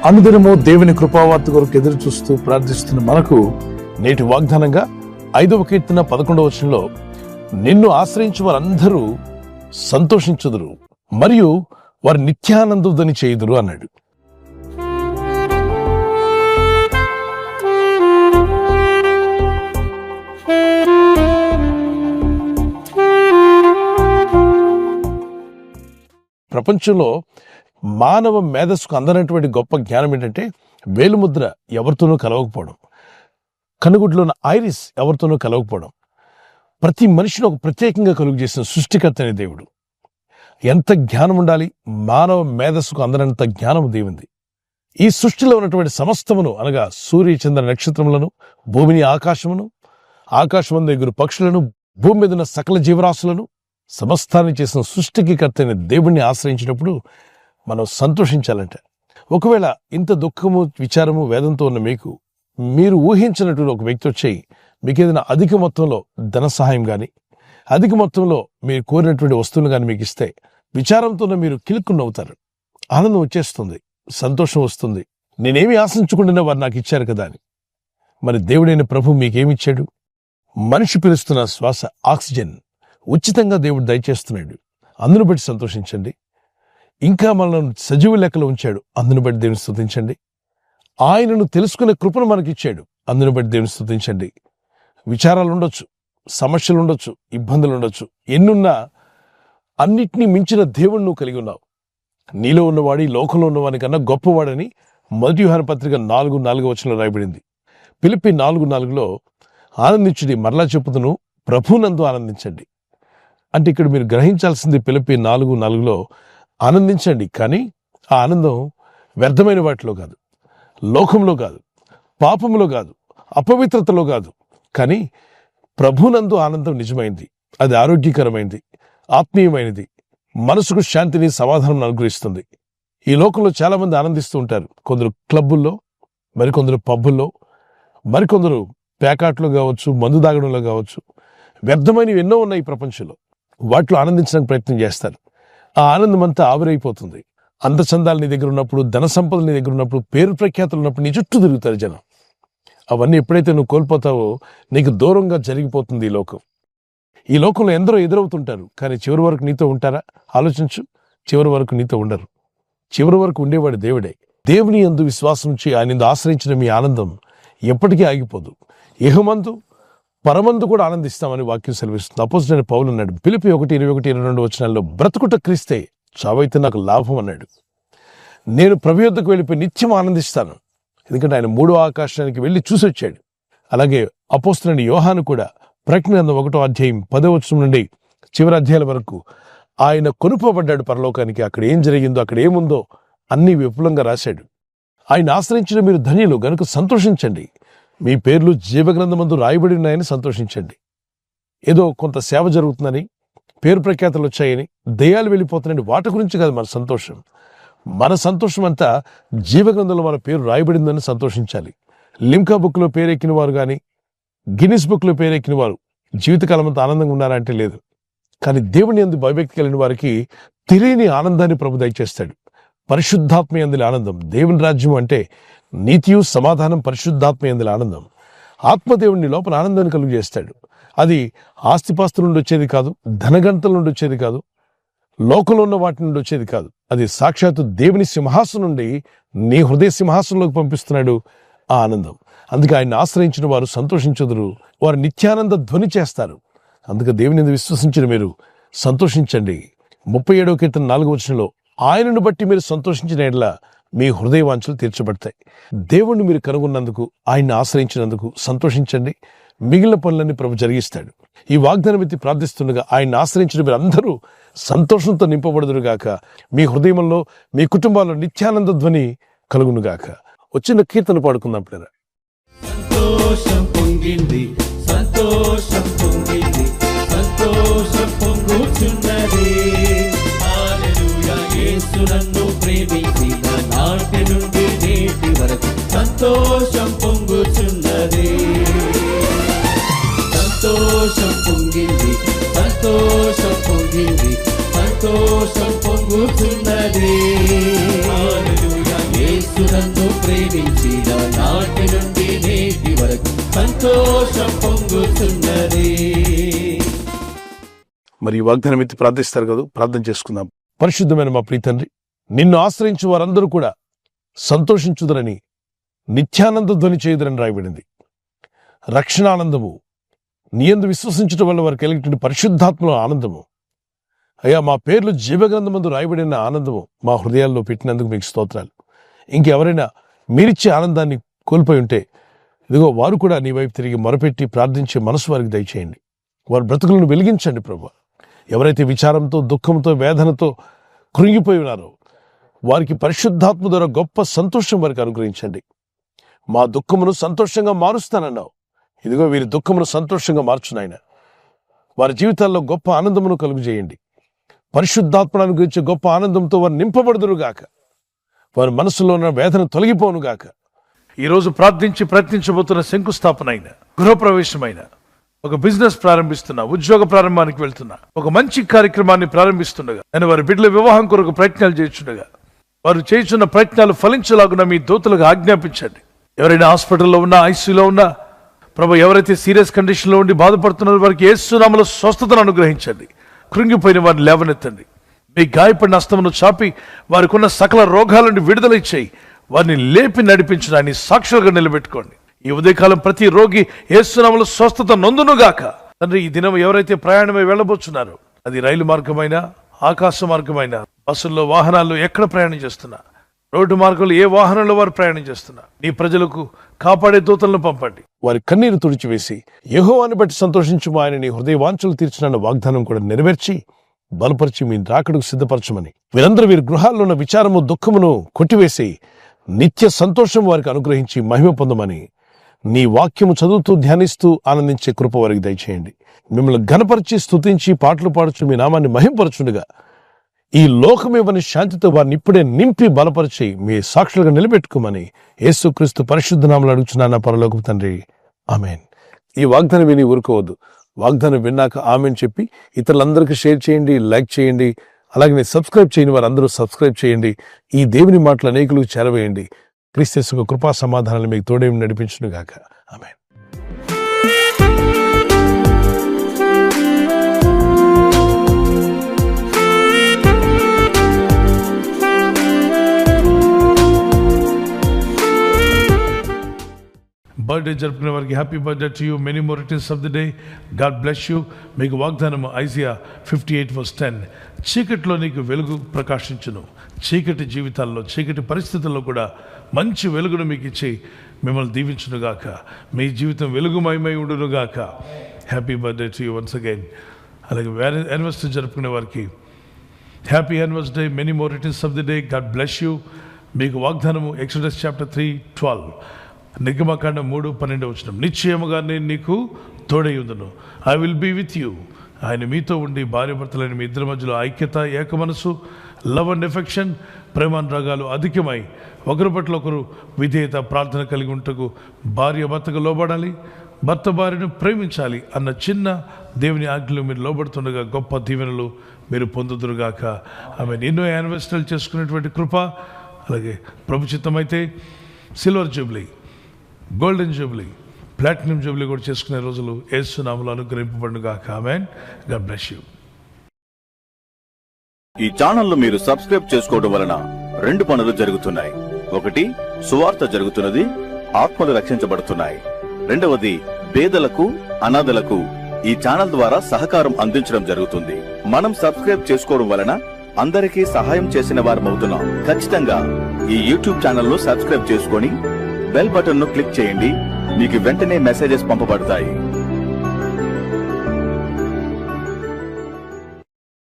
అనుదినము దేవుని కృపావార్త కొరకు ఎదురు చూస్తూ ప్రార్థిస్తున్న మనకు నేటి వాగ్దానంగా 5వ కీర్తన 11వ వచనంలో నిన్ను ఆశ్రయించు వారందరూ సంతోషించుదురు మరియు వారి నిత్యానందోదని చేయుదురు అన్నాడు. ప్రపంచంలో మానవ మేధస్సుకు అందనటువంటి గొప్ప జ్ఞానం ఏంటంటే వేలుముద్ర ఎవరితోనూ కలవకపోవడం, కనుగుడ్లోని ఐరిస్ ఎవరితోనూ కలవకపోవడం. ప్రతి మనిషిని ఒక ప్రత్యేకంగా కలుగు చేసిన సృష్టికర్త అనే దేవుడు. ఎంత జ్ఞానం ఉండాలి! మానవ మేధస్సుకు అందనంత జ్ఞానం దేవుంది. ఈ సృష్టిలో ఉన్నటువంటి సమస్తమును అనగా సూర్య చంద్ర నక్షత్రములను, భూమిని ఆకాశమును, ఆకాశమందు ఎగురు పక్షులను, భూమి మీద ఉన్న సకల జీవరాశులను సమస్తాన్ని చేసిన సృష్టికి కర్త అయిన దేవుణ్ణి ఆశ్రయించినప్పుడు మనం సంతోషించాలంట. ఒకవేళ ఇంత దుఃఖము, విచారము, వేదంతో ఉన్న మీరు ఊహించినటువంటి ఒక వ్యక్తి వచ్చి మీకు ఏదైనా అధిక మొత్తంలో ధన సహాయం కానీ, అధిక మొత్తంలో మీరు కోరినటువంటి వస్తువులు కానీ మీకు ఇస్తే విచారంతో మీరు కిలుక్కుని అవుతారు. ఆనందం వచ్చేస్తుంది, సంతోషం వస్తుంది. నేనేమి ఆశించకుండా వారు నాకు ఇచ్చారు కదా అని. మరి దేవుడైన ప్రభు మీకేమిచ్చాడు? మనిషి పీలుస్తున్న శ్వాస ఆక్సిజన్ ఉచితంగా దేవుడు దయచేస్తున్నాడు. అందును బట్టి సంతోషించండి. ఇంకా మనల్ని సజీవ లెక్కలో ఉంచాడు, అందును బట్టి దేవుని స్తుతించండి. ఆయనను తెలుసుకునే కృపను మనకిచ్చాడు, అందును బట్టి దేవుని స్తుతించండి. విచారాలు ఉండొచ్చు, సమస్యలు ఉండొచ్చు, ఇబ్బందులు ఉండొచ్చు, ఎన్నున్నా అన్నిటినీ మించిన దేవుడు నువ్వు కలిగి ఉన్నావు. నీలో ఉన్నవాడు ఈ లోకంలో ఉన్నవాని కన్నా గొప్పవాడని 1 యోహాను పత్రిక 4:4 వచనంలో రాయబడింది. ఫిలిప్పీ 4:4లో ఆనందించుడి, మరలా చెప్పుదును ప్రభునందు ఆనందించండి. అంటే ఇక్కడ మీరు గ్రహించాల్సింది ఫిలిప్పీ 4:4లో ఆనందించండి, కానీ ఆ ఆనందం వ్యర్థమైన వాటిలో కాదు, లోకంలో కాదు, పాపంలో కాదు, అపవిత్రతలో కాదు, కానీ ప్రభునందు ఆనందం నిజమైంది. అది ఆరోగ్యకరమైనది, ఆత్మీయమైనది, మనసుకు శాంతిని, సమాధానం అనుగ్రహిస్తుంది. ఈ లోకంలో చాలా మంది ఆనందిస్తూ ఉంటారు. కొందరు క్లబ్బుల్లో, మరికొందరు పబ్బుల్లో, మరికొందరు పేకాట్లో కావచ్చు, మందు దాగడంలో కావచ్చు. వ్యర్థమైనవి ఎన్నో ఉన్నాయి ఈ ప్రపంచంలో. వాటిలో ఆనందించడానికి ప్రయత్నం చేస్తారు. ఆ ఆనందం అంతా ఆవిరైపోతుంది. అందచందాలు నీ దగ్గర ఉన్నప్పుడు, ధన సంపదలు నీ దగ్గర ఉన్నప్పుడు, పేరు ప్రఖ్యాతులు ఉన్నప్పుడు నీ చుట్టూ తిరుగుతారు జనం. అవన్నీ ఎప్పుడైతే నువ్వు కోల్పోతావో నీకు దూరంగా జరిగిపోతుంది ఈ లోకం. ఈ లోకంలో ఎందరో ఎదురవుతుంటారు, కానీ చివరి వరకు నీతో ఉంటారా? ఆలోచించు. చివరి వరకు నీతో ఉండరు. చివరి వరకు ఉండేవాడు దేవుడే. దేవుని యందు విశ్వాసం ఉంచి ఆయన ఆశ్రయించిన మీ ఆనందం ఎప్పటికీ ఆగిపోదు. ఇహమందు పరమందు కూడా ఆనందిస్తామని వాక్యం సెలవిస్తుంది. అపోస్తలుడైన పౌలు అన్నాడు ఫిలిప్పీ 1:21-22 వచనాల్లో, బ్రతుకుట క్రీస్తే, చావైతే నాకు లాభం అన్నాడు. నేను ప్రభు యొద్దకు వెళ్ళిపోయి నిత్యం ఆనందిస్తాను, ఎందుకంటే ఆయన 3వ ఆకాశానికి వెళ్ళి చూసి వచ్చాడు. అలాగే అపోస్తలుడైన యోహాను కూడా ప్రకటన గ్రంథం 1వ అధ్యాయం 10వ వచనం నుండి చివరి అధ్యాయాల వరకు ఆయన కొనుక్కోబడ్డాడు పరలోకానికి. అక్కడ ఏం జరిగిందో, అక్కడ ఏముందో అన్ని విపులంగా రాశాడు. ఆయన ఆశ్రయించిన మీరు ధన్యులు గనుక సంతోషించండి. మీ పేర్లు జీవగ్రంథమందు రాయబడి ఉన్నాయని సంతోషించండి. ఏదో కొంత సేవ జరుగుతుందని, పేరు ప్రఖ్యాతలు వచ్చాయని, దయ్యాలు వెళ్ళిపోతున్నాయని వాటి గురించి కాదు మన సంతోషం. మన సంతోషం అంతా జీవగ్రంథంలో మన పేరు రాయబడిందని సంతోషించాలి. లిమ్కా బుక్లో పేరెక్కిన వారు కానీ, గిన్నిస్ బుక్లో పేరెక్కిన వారు జీవితకాలం అంతా ఆనందంగా ఉన్నారంటే లేదు. కానీ దేవుని యందు భయభక్తి కలిగిన వారికి తెలియని ఆనందాన్ని ప్రభు దయచేస్తాడు. పరిశుద్ధాత్మ యందుల ఆనందం. దేవుని రాజ్యం అంటే నీతియు సమాధానం, పరిశుద్ధాత్మ యందుల ఆనందం. ఆత్మదేవుని లోపల ఆనందాన్ని కలుగు చేస్తాడు. అది ఆస్తిపాస్తుల నుండి వచ్చేది కాదు, ధనగంటల నుండి వచ్చేది కాదు, లోకంలో ఉన్న వాటి నుండి వచ్చేది కాదు. అది సాక్షాత్తు దేవుని సింహాసనం నుండి నీ హృదయ సింహాసనంలోకి పంపిస్తున్నాడు ఆ ఆనందం. అందుకే ఆయన ఆశ్రయించిన వారు సంతోషించుదురు, వారు నిత్యానంద ధ్వని చేస్తారు. అందుకే దేవుని యందు విశ్వసించిన మీరు సంతోషించండి. 37వ కీర్తన 4వ వచనంలో, ఆయనను బట్టి మీరు సంతోషించిన ఎడల మీ హృదయ వాంఛలు తీర్చబడతాయి. దేవుణ్ణి మీరు కనుగొన్నందుకు, ఆయన్ని ఆశ్రయించినందుకు సంతోషించండి. మిగిలిన పనులన్నీ ప్రభు జరిగిస్తాడు. ఈ వాగ్దానం ఎత్తి ప్రార్థిస్తుండగా ఆయన్ని ఆశ్రయించిన మీరు అందరూ సంతోషంతో నింపబడుదురుగాక. మీ హృదయంలో, మీ కుటుంబాల్లో నిత్యానంద ధ్వని కలుగునుగాక. వచ్చిన కీర్తన పాడుకుందాం పిల్లరా. సంతోషం పొంగింది, సంతోషం పొంగింది, సంతోషం పొంగుచున్నది. హల్లెలూయా, యేసు నన్ను ప్రేమించిన నాటి నుండి నేటి వరకు సంతోషం పొంగుచున్నది. సంతోషం పొంగింది, సంతోషం పొంగింది, సంతోషం పొంగుచున్నది. హల్లెలూయా, యేసు నన్ను సంతోషం పొంగుతున్నది. మరి ఈ వాగ్దానం ఎత్తి ప్రార్థిస్తారు కదా, ప్రార్థన చేసుకుందాం. పరిశుద్ధమైన మా ప్రియ తండ్రి, నిన్ను ఆశ్రయించు వారందరూ కూడా సంతోషించుదరని, నిత్యానంద ధ్వని చేయుదరని రాయబడింది. రక్షణానందము, నీ యందు విశ్వసించడం వల్ల వారికి కలిగిన పరిశుద్ధాత్మలో ఆనందము, అయ్యా మా పేర్లు జీవగ్రంథమందు రాయబడిన ఆనందము మా హృదయాల్లో పెట్టినందుకు మీకు స్తోత్రాలు. ఇంకెవరైనా మీరిచ్చే ఆనందాన్ని కోల్పోయి ఉంటే ఇదిగో వారు కూడా నీ వైపు తిరిగి మొరపెట్టి ప్రార్థించే మనసు వారికి దయచేయండి. వారి బ్రతుకులను వెలిగించండి ప్రభువా. ఎవరైతే విచారంతో, దుఃఖంతో, వేదనతో కృంగిపోయి ఉన్నారో వారికి పరిశుద్ధాత్మ ద్వారా గొప్ప సంతోషం వారికి అనుగ్రహించండి. మా దుఃఖమును సంతోషంగా మారుస్తానన్నావు. ఇదిగో వీరి దుఃఖమును సంతోషంగా మార్చునాయన. వారి జీవితాల్లో గొప్ప ఆనందమును కలుగజేయండి. పరిశుద్ధాత్మను అనుగ్రహించే గొప్ప ఆనందంతో వారు నింపబడుదురుగాక. వారి మనసులో ఉన్న వేదన తొలగిపోనుగాక. ఈరోజు ప్రార్థించి ప్రయత్నించబోతున్న శంకుస్థాపన అయిన, గృహప్రవేశమైన, ఒక బిజినెస్ ప్రారంభిస్తున్నా, ఉద్యోగ ప్రారంభానికి వెళ్తున్నా, ఒక మంచి కార్యక్రమాన్ని ప్రారంభిస్తుండగా, నేను వారి బిడ్డల వివాహం కొరకు ప్రయత్నాలు చేస్తుండగా వారు చేస్తున్న ప్రయత్నాలు ఫలించలాగున మీ దూతలకు ఆజ్ఞాపించండి. ఎవరైనా హాస్పిటల్లో ఉన్నా, ఐసీయూలో ఉన్నా ప్రభు, ఎవరైతే సీరియస్ కండిషన్లో ఉండి బాధపడుతున్నారో వారికి యేసు నామములో స్వస్థతను అనుగ్రహించండి. కృంగిపోయిన వారిని లేవనెత్తండి. మీ గాయపడిన హస్తమును చాపి వారికి ఉన్న సకల రోగాల నుండి విడుదల ఇచ్చేయి. వారిని లేపి నడిపించడాన్ని సాక్షులుగా నిలబెట్టుకోండి. ఈ ఉదయకాలం ప్రతి రోగి యేసు నామములో స్వస్థత నొందునుగాక. తండ్రి, ఈ దినం ఎవరైతే ప్రయాణమై వెళ్ళబోతున్నారో, అది రైలు మార్గమైనా, ఆకాశ మార్గమైనా, బస్సుల్లో, వాహనాల్లో ఎక్కడ ప్రయాణం చేస్తున్నా, రోడ్డు మార్గంలో ఏ వాహనంలో వారు ప్రయాణం చేస్తున్నా, నీ ప్రజలకు కాపాడే దూతలను పంపండి. వారి కన్నీరు తుడిచివేసి యెహోవాను బట్టి సంతోషించుము, ఆయన నీ హృదయ వాంఛలు తీర్చిన వాగ్దానం కూడా నెరవేర్చి బలపరిచి మీ రాకడకు సిద్ధపరచమని, వీరందరూ వీరి గృహాల్లో ఉన్న విచారము, దుఃఖమును కొట్టివేసి నిత్య సంతోషం వారికి అనుగ్రహించి మహిమ పొందమని, నీ వాక్యము చదువుతూ ధ్యానిస్తూ ఆనందించే కృప వారికి దయచేయండి. మిమ్మల్ని ఘనపరిచి స్తుతించి పాటలు పాడుచు మీ నామాన్ని మహింపరచుండగా ఈ లోకమివ్వని శాంతితో వారిని ఇప్పుడే నింపి బలపరిచి మీ సాక్షులుగా నిలబెట్టుకోమని యేసుక్రీస్తు పరిశుద్ధ నామములో అడుగుచున్నాను పరలోకపు తండ్రి, ఆమేన్. ఈ వాగ్దానం విని ఊరుకోవద్దు. వాగ్దానం విన్నాక ఆమేన్ చెప్పి ఇతరులందరికీ షేర్ చేయండి, లైక్ చేయండి. అలాగే సబ్స్క్రైబ్ చేయని వారందరూ సబ్స్క్రైబ్ చేయండి. ఈ దేవుని మాటలు అనేకులకు చేరవేయండి. క్రీస్తు యేసు కృపా సమాధానాలు మీకు తోడే నడిపించును గాక. ఆమేన్. బర్త్డే జరుపుకునే వారికి happy birthday to you, many more returns of the day. God bless you. మీకు వాగ్దానము ఐజియా 58:10, చీకటిలో నీకు వెలుగు ప్రకాశించును. చీకటి జీవితాల్లో, చీకటి పరిస్థితుల్లో కూడా మంచి వెలుగును మీకు ఇచ్చి మిమ్మల్ని దీవించునుగాక. మీ జీవితం వెలుగుమయమై ఉండునుగాక. Happy birthday to you once again. అలాగే యానివర్సరీ జరుపుకునే వారికి happy anniversary, many more returns of the day. God bless you. మీకు వాగ్దానము ఎక్సోడస్ చాప్టర్ 3:12, నిర్గమకాండం 3:12, నిశ్చయముగా నేను నీకు తోడై ఉందును. I will be with you. ఆయన మీతో ఉండి భార్యాభర్తలైన మీ ఇద్దరి మధ్యలో ఐక్యత, ఏక మనసు, లవ్ అండ్ ఎఫెక్షన్, ప్రేమానురాగాలు అధికమై ఒకరి పట్ల ఒకరు విధేయత, ప్రార్థన కలిగి ఉంటకు భార్య భర్తకు లోబడాలి, భర్త భార్యను ప్రేమించాలి అన్న చిన్న దేవుని ఆజ్ఞలు మీరు లోబడుతుండగా గొప్ప దీవెనలు మీరు పొందుదురుగాక. ఆమె ఎన్నో యానివర్సరీలు చేసుకునేటువంటి కృప, అలాగే ప్రభు చిత్తమైతే silver jubilee, golden jubilee, platinum jubilee కూడా చేసుకునే రోజులు యేసు నామములో అనుగ్రహింపబడునుగాక. ఆమేన్. God bless you. ఈ ఛానల్ను మీరు సబ్స్క్రైబ్ చేసుకోవడం వలన 2 పనులు జరుగుతున్నాయి. ఒకటి, సువార్త జరుగుతున్నది, ఆత్మలు రక్షించబడుతున్నాయి. రెండవది, పేదలకు, అనాథలకు ఈ ఛానల్ ద్వారా సహకారం అందించడం జరుగుతుంది. మనం సబ్స్క్రైబ్ చేసుకోవడం వలన అందరికీ సహాయం చేసిన వారమవుతున్నాం. ఖచ్చితంగా ఈ యూట్యూబ్ ఛానల్ ను సబ్స్క్రైబ్ చేసుకొని బెల్ బటన్ ను క్లిక్ చేయండి. మీకు వెంటనే మెసేజెస్ పంపబడతాయి.